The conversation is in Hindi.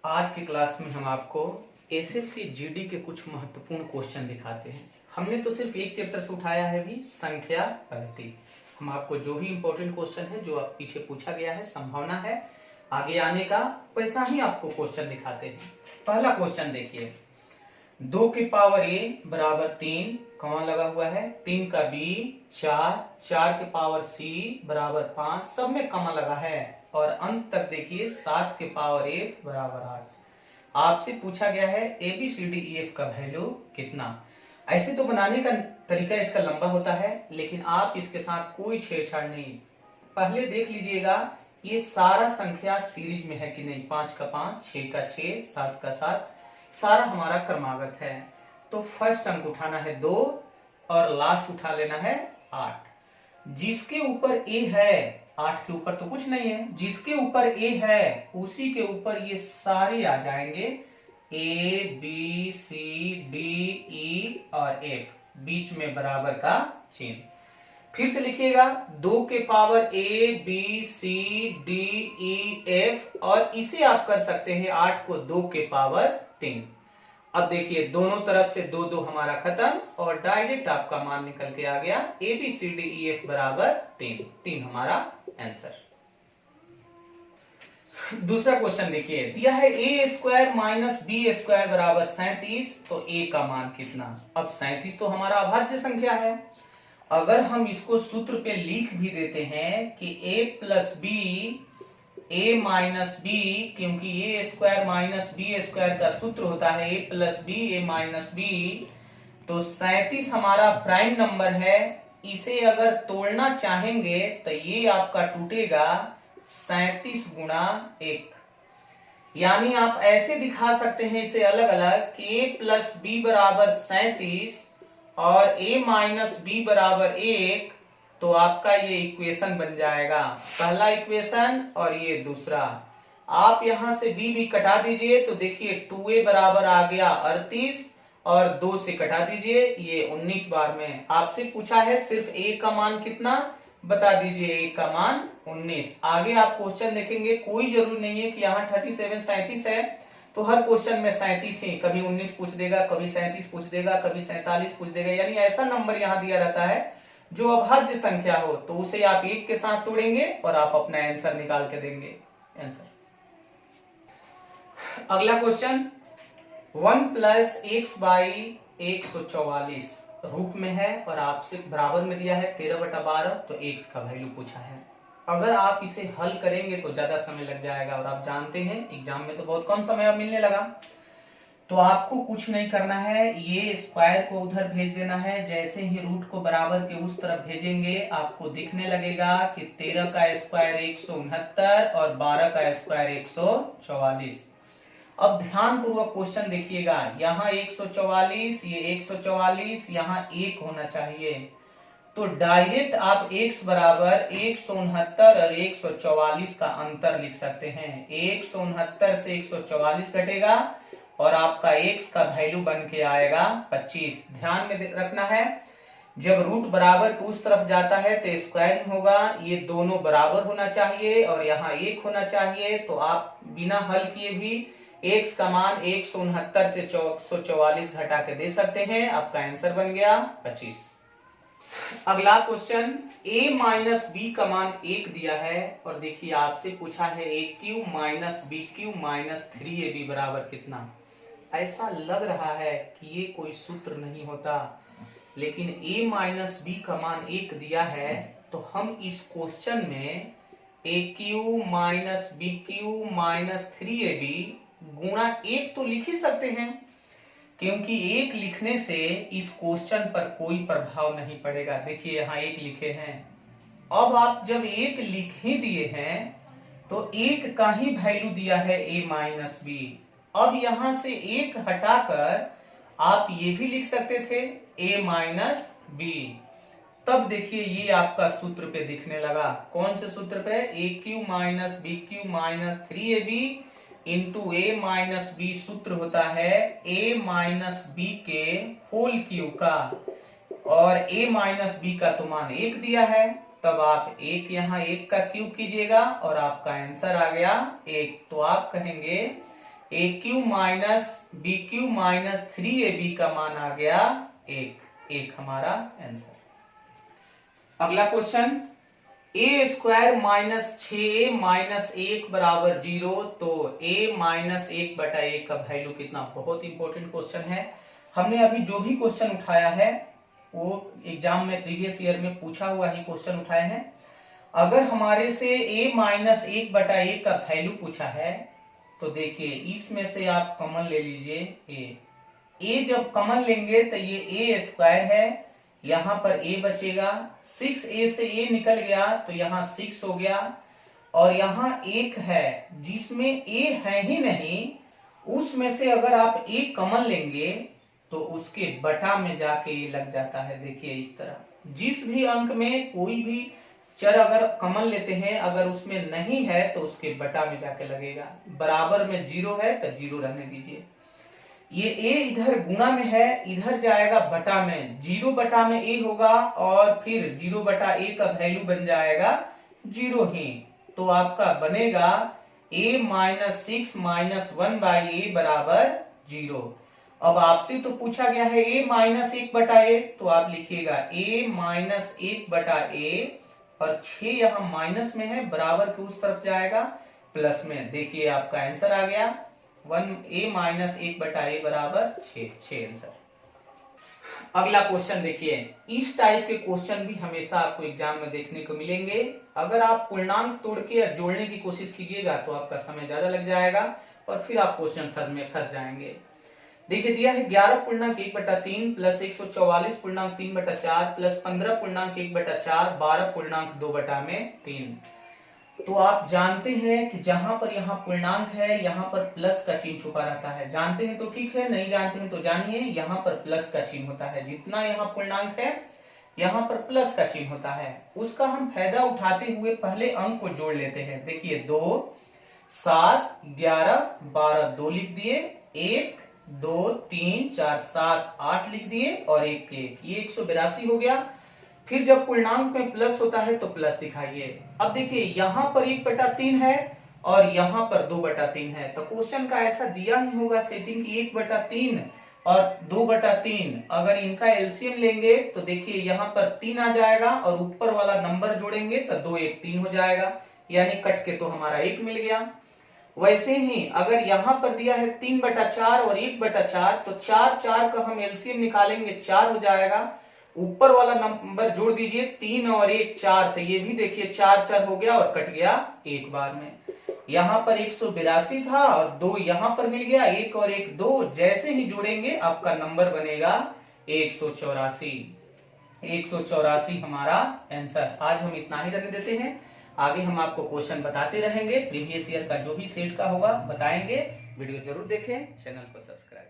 आज की क्लास में हम आपको एसएससी जीडी के कुछ महत्वपूर्ण क्वेश्चन दिखाते हैं। हमने तो सिर्फ एक चैप्टर से उठाया है भी संख्या पद्धति। हम आपको जो भी इंपॉर्टेंट क्वेश्चन है जो आप पीछे पूछा गया है, संभावना है आगे आने का, वैसा ही आपको क्वेश्चन दिखाते हैं। पहला क्वेश्चन देखिए, 2 की पावर a बराबर 3, कौन लगा हुआ है, 3 का b 4, 4 की पावर c बराबर 5, सब में कमा लगा है। और अंत तक देखिए 7 के पावर f बराबर 8। आपसे पूछा गया है ABCDEF का वैल्यू कितना। ऐसे तो बनाने का तरीका इसका लंबा होता है, लेकिन आप इसके साथ कोई छेड़छाड़ नहीं। पहले देख लीजिएगा ये सारा संख्या सीरीज में है कि नहीं, 5 का 5, 6 का 6, 7 का 7, सारा हमारा क्रमागत है। तो फर्स्ट अंक उठाना है 2 और लास्ट उठा लेना है 8। जिसके ऊपर ए है, 8 के ऊपर तो कुछ नहीं है, जिसके ऊपर ए है उसी के ऊपर ये सारे आ जाएंगे, ए बी सी डी ई और एफ, बीच में बराबर का चिन्ह। फिर से लिखिएगा, 2 के power A B C D E F, और इसे आप कर सकते हैं 8 को 2 के पावर 3। अब देखिए दोनों तरफ से 2 2 हमारा खत्म और डायरेक्ट आपका मान निकल के आ गया, A B C D E F बराबर 3। 3 हमारा आंसर। दूसरा क्वेश्चन देखिए, दिया है ए स्क्वायर माइनस बी स्क्वायर बराबर 37, तो ए का मान कितना। अब 37 तो हमारा अभाज्य संख्या है। अगर हम इसको सूत्र पे लिख भी देते हैं कि a plus B A minus B, क्योंकि A square minus B square का सूत्र होता है A plus B A minus B, तो 37 हमारा प्राइम नंबर है। इसे अगर तोड़ना चाहेंगे तो ये आपका टूटेगा 37 गुणा 1, यानी आप ऐसे दिखा सकते हैं इसे अलग अलग कि a प्लस बी बराबर 37 और a माइनस बी बराबर 1, तो आपका ये इक्वेशन बन जाएगा, पहला इक्वेशन और ये दूसरा। आप यहां से b भी कटा दीजिए तो देखिए 2a बराबर आ गया 38 और 2 से कटा दीजिए ये 19 बार में। आपसे पूछा है सिर्फ a का मान कितना, बता दीजिए a का मान 19। आगे आप क्वेश्चन देखेंगे, कोई जरूरी नहीं है कि यहाँ 37 37 है तो हर क्वेश्चन में 37 ही, कभी 19 पूछ देगा, कभी 37 पूछ देगा, कभी 47 पूछ देगा, यानी ऐसा नंबर यहाँ दिया रहता है जो अभाज्य संख्या हो तो उसे आप 1 के साथ तोड़ेंगे और आप अपना आंसर निकाल के देंगे आंसर। अगला क्वेश्चन, 1 प्लस एक्स बाई 144 रूप में है और आपसे बराबर में दिया है 13/12, तो एक्स का वैल्यू पूछा है। अगर आप इसे हल करेंगे तो ज्यादा समय लग जाएगा और आप जानते हैं एग्जाम में तो बहुत कम समय अब मिलने लगा। तो आपको कुछ नहीं करना है, ये स्क्वायर को उधर भेज देना है। जैसे ही रूट को बराबर के उस तरफ भेजेंगे आपको दिखने लगेगा कि 13 का स्क्वायर 169 और 12 का स्क्वायर 144। अब ध्यान पूर्वक क्वेश्चन देखिएगा, यहाँ 144, ये 144, यहाँ 1 होना चाहिए, तो डायरेक्ट आप x बराबर 169 और 144 का अंतर लिख सकते हैं। 169 से 144 घटेगा और आपका x का वैल्यू बन के आएगा 25। ध्यान में रखना है, जब रूट बराबर के उस तरफ जाता है तो स्क्वायर होगा, ये दोनों बराबर होना चाहिए और यहाँ 1 होना चाहिए। तो आप बिना हल किए भी x का मान 169 से 144 घटा के दे सकते हैं, आपका आंसर बन गया 25। अगला क्वेश्चन, a माइनस बी का मान 1 दिया है और देखिए आपसे पूछा है a cube minus B cube minus 3ab बराबर कितना। ऐसा लग रहा है कि ये कोई सूत्र नहीं होता, लेकिन a माइनस बी का मान 1 दिया है तो हम इस क्वेश्चन में a cube minus B cube minus 3ab गुणा 1 तो लिख ही सकते हैं, क्योंकि 1 लिखने से इस क्वेश्चन पर कोई प्रभाव नहीं पड़ेगा। देखिए यहाँ 1 लिखे हैं, अब आप जब 1 लिख ही दिए हैं तो 1 का ही वैल्यू दिया है a माइनस बी। अब यहां से 1 हटाकर आप ये भी लिख सकते थे a माइनस बी। तब देखिए ये आपका सूत्र पे दिखने लगा, कौन से सूत्र पे, a cube minus B cube minus 3ab into A minus B. सूत्र होता है a माइनस बी के होल क्यूब का, और a माइनस बी का तो मान 1 दिया है, तब आप 1 यहाँ 1 का क्यूब कीजिएगा और आपका आंसर आ गया 1। तो आप कहेंगे a cube minus b cube minus 3ab का मान आ गया 1 हमारा आंसर। अगला question, a square minus 6 minus 1 बराबर 0, तो ए माइनस 1 बटा 1 का वैल्यू कितना। बहुत इंपॉर्टेंट क्वेश्चन है। हमने अभी जो भी क्वेश्चन उठाया है वो एग्जाम में प्रीवियस ईयर में पूछा हुआ ही क्वेश्चन उठाए हैं। अगर हमारे से a माइनस 1 बटा 1 का वैल्यू पूछा है तो देखिए इसमें से आप कॉमन ले लीजिए a जब कॉमन लेंगे तो ये a स्क्वायर है, यहां पर a बचेगा, 6a से a निकल गया तो यहाँ 6 हो गया, और यहाँ 1 है जिसमें a है ही नहीं, उसमें से अगर आप a कॉमन लेंगे तो उसके बटा में जाके ये लग जाता है। देखिए इस तरह जिस भी अंक में कोई भी चर अगर कॉमन लेते हैं, अगर उसमें नहीं है तो उसके बटा में जाके लगेगा। बराबर में 0 है तो 0 रहने दीजिए। ये a इधर गुणा में है, इधर जाएगा बटा में, 0 बटा में a होगा और फिर 0 बटा a का वैल्यू बन जाएगा 0 ही। तो आपका बनेगा a minus 6 minus 1 by a बराबर 0। अब आपसे तो पूछा गया है a माइनस 1 बटा a, तो आप लिखिएगा a माइनस 1 बटा a, और 6 यहां माइनस में है, बराबर के उस तरफ जाएगा प्लस में। देखिए आपका आंसर आ गया 1a माइनस 1 बटा a बराबर 6 आंसर। अगला क्वेश्चन देखिए, इस टाइप के क्वेश्चन भी हमेशा आपको एग्जाम में देखने को मिलेंगे। अगर आप पूर्णांक तोड़ के या जोड़ने की कोशिश कीजिएगा तो आपका समय ज्यादा लग जाएगा और फिर आप क्वेश्चन में फंस जाएंगे। देखिए दिया है 11.1/3 प्लस 144.3/4 प्लस 15.1/4 12.2/3। तो आप जानते हैं कि जहां पर यहाँ पूर्णांक है यहाँ पर प्लस का चिन्ह छुपा रहता है। जानते हैं तो ठीक है, नहीं जानते हैं तो जानिए यहाँ पर प्लस का चिन्ह होता है। जितना यहाँ पूर्णांक है यहाँ पर प्लस का चिन्ह होता है। उसका हम फायदा उठाते हुए पहले अंक को जोड़ लेते हैं। देखिए 2 7 11 12 2 लिख दिए, 1 2 3 4 7 8 लिख दिए और 1 ये 182 हो गया। फिर जब पूर्णांक में प्लस होता है तो प्लस दिखाइए। अब देखिए यहाँ पर 1/3 है और यहाँ पर 2/3 है, तो क्वेश्चन का ऐसा दिया ही होगा सेटिंग की 1/3 और 2/3। अगर इनका एलसीएम लेंगे तो देखिए यहाँ पर 3 आ जाएगा और ऊपर वाला नंबर जोड़ेंगे तो 2 1 3 हो जाएगा, यानी कट के तो हमारा 1 मिल गया। वैसे ही अगर यहाँ पर दिया है 3/4 और 1/4, तो 4 का हम एलसीएम निकालेंगे 4 हो जाएगा। ऊपर वाला नंबर जोड़ दीजिए 3 और 1 4, तो ये भी देखिए 4 हो गया और कट गया एक बार में। यहाँ पर 182 था और 2 यहाँ पर मिल गया, 1 और 1 2, जैसे ही जोड़ेंगे आपका नंबर बनेगा 184 हमारा आंसर। आज हम इतना ही रहने देते हैं, आगे हम आपको क्वेश्चन बताते रहेंगे। प्रीवियस ईयर का जो भी सेट का होगा बताएंगे। वीडियो जरूर देखें, चैनल को सब्सक्राइब